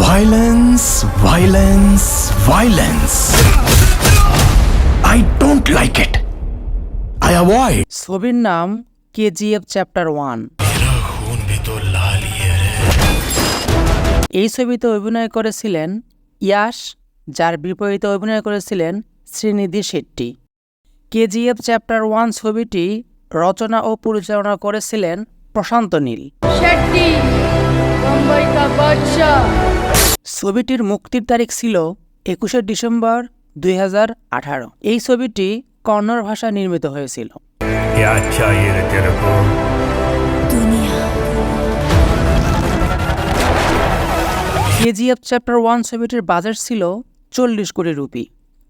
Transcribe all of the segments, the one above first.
Violence, violence, violence. I don't like it. I avoid. ছবির নাম KGF chapter 1। এই ছবিতে অভিনয় করেছিলেন ইয়াশ, যার বিপরীতে অভিনয় করেছিলেন শ্রীনিধি শেট্টি। কেজিএফ চ্যাপ্টার 1 ছবিটি রচনা ও পরিচালনা করেছিলেন প্রশান্ত নীল। ছবিটির মুক্তির তারিখ ছিল 21শে ডিসেম্বর 2018। এই ছবিটি কন্নড় ভাষায় নির্মিত হয়েছিল। কেজিএফ চ্যাপ্টার 1 ছবিটির বাজেট ছিল 40 কোটি রুপি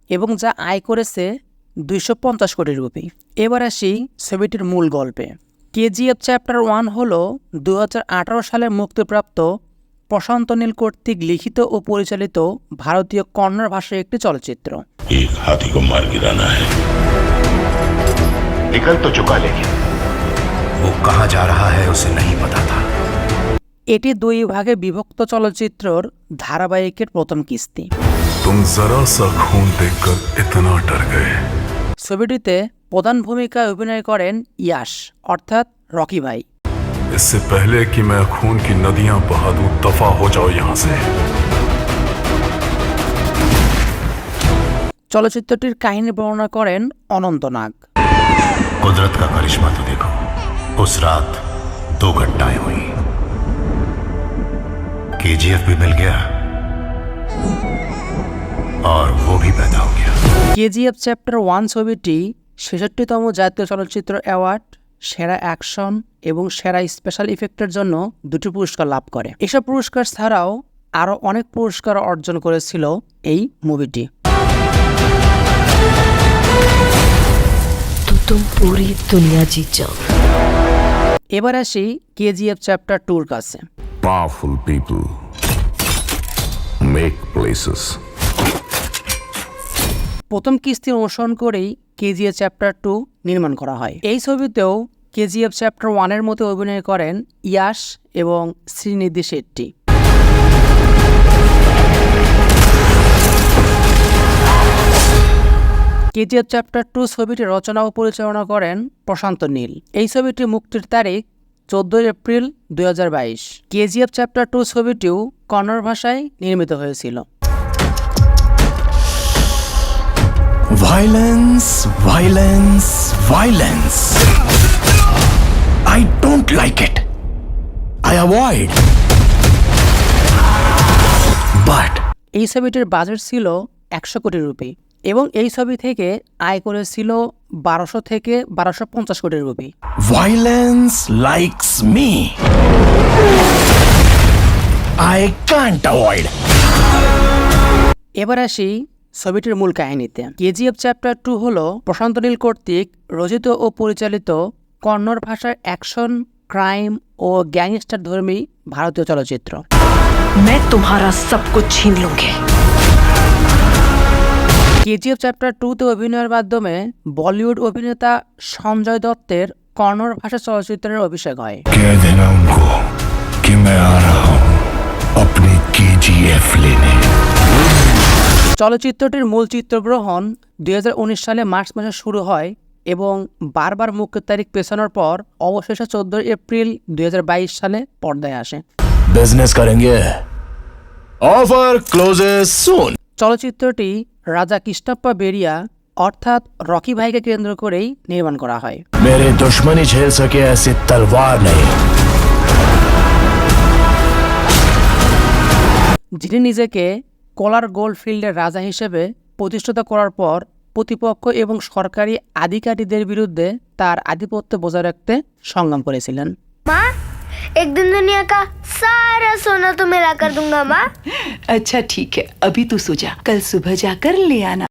এবং যা আয় করেছে 250 কোটি রুপি। এবার আসি ছবিটির মূল গল্পে। কেজিএফ চ্যাপ্টার 1 হল 2018 সালে মুক্তিপ্রাপ্ত প্রশান্ত নীল কর্তৃক লিখিত ও পরিচালিত ভারতীয় কন্নড় ভাষার একটি চলচ্চিত্র। एक हाथी को मार गिराना है, निकल तो चुका लेकिन वो कहाँ जा रहा है उसे नहीं पता था। এটি 2 ভাগে বিভক্ত চলচ্চিত্রর ধারাবাহিকের প্রথম কিস্তি। तुम जरा सा खून देखकर इतना डर गए। ছবিটিতে প্রধান ভূমিকায় অভিনয় করেন ইয়াশ অর্থাৎ রকি ভাই। इससे पहले कि मैं खून की नदियां बहा दूं, दफा हो जाओ यहाँ से। চলচ্চিত্রটির কাহিনী বর্ণনা করেন অনন্ত নাগ। कुदरत का करिश्मा तो देखो, उस रात 2 घटनाएं हुई। केजीएफ भी मिल गया और वो भी पैदा हो गया। কেজিএফ চ্যাপ্টার 1 ছবিটি 66তম জাতীয় চলচ্চিত্র অ্যাওয়ার্ড, সেরা অ্যাকশন এবং সেরা স্পেশাল ইফেক্টের জন্য 2টি পুরস্কার লাভ করে। এসব পুরস্কার ছাড়াও আরও অনেক পুরস্কার অর্জন করেছিল এই মুভিটি। तो तुम पूरी दुनिया जीत जाओ। এবার আসি কেজিএফ চ্যাপ্টার 2 এর কাছে। Powerful people make places. প্রথম কিস্তি অনুসরণ করেই কেজিএফ চ্যাপ্টার 2 নির্মাণ করা হয়। এই ছবিতেও কেজিএফ চ্যাপ্টার 1 এর মতো অভিনয় করেন ইয়াশ এবং শ্রীনিধি শেট্টি। কেজিএফ চ্যাপ্টার 2 ছবিটি রচনা ও পরিচালনা করেন প্রশান্ত নীল। এই ছবিটি মুক্তির তারিখ 14 এপ্রিল 2022। কেজিএফ চ্যাপ্টার 2 ছবিটিও কন্নড় ভাষায় নির্মিত হয়েছিল। Violence, violence, violence. I don't like it. I avoid. But এই ছবিটির বাজেট ছিল 100 কোটি রুপি এবং এই ছবি থেকে আয় করেছিল 1200 থেকে 1250 কোটি rupee. violence likes me. I can't avoid. এবার আসি ছবিটির মূল কাহিনীতে। কেজিএফ চ্যাপ্টার 2 হল প্রশান্ত নীল কর্তৃক রচিত ও পরিচালিত কন্নড় ভাষার অ্যাকশন, ক্রাইম ও গ্যাংস্টার ধর্মী ভারতীয় চলচ্চিত্র। मैं तुम्हारा सब कुछ छीन लूंगी। কেজিএফ চ্যাপ্টার 2-তে অভিনয়ের মাধ্যমে বলিউড অভিনেতা সঞ্জয় দত্তের কন্নড় ভাষা চলচ্চিত্রের অভিষেক হয়। कह देना उनको कि मैं आ रहा हूं अपनी KGF लेने। চলচ্চিত্রটির মূল চিত্রগ্রহণ 2019 সালে মার্চ মাসে শুরু হয় এবং বারবার মুক্তির তারিখ পেছানোর পর অবশেষে 14 এপ্রিল 2022 সালে পর্দায় আসে। बिजनेस करेंगे। ऑफर क्लोजेस सून। চলচ্চিত্রটি রাজা কৃষ্ণপ্পা বেরিয়া অর্থাৎ রকি ভাইকে কেন্দ্র করেই নির্মাণ করা হয়। मेरे दुश्मनी झेल सके ऐसी तलवार नहीं। যিনি নিজেকে কোলার গোল্ড ফিল্ডের রাজা হিসেবে প্রতিষ্ঠিত করার পর প্রতিপক্ষ এবং সরকারি আধিকারিকদের বিরুদ্ধে তার আধিপত্য বজায় রাখতে সংগ্রাম করেছিলেন। माँ, एक दिन दुनिया का सारा सोना तो मैं ला कर दूंगा माँ। अच्छा ठीक है, अभी तू सो जा, कल सुबह जाकर ले आना।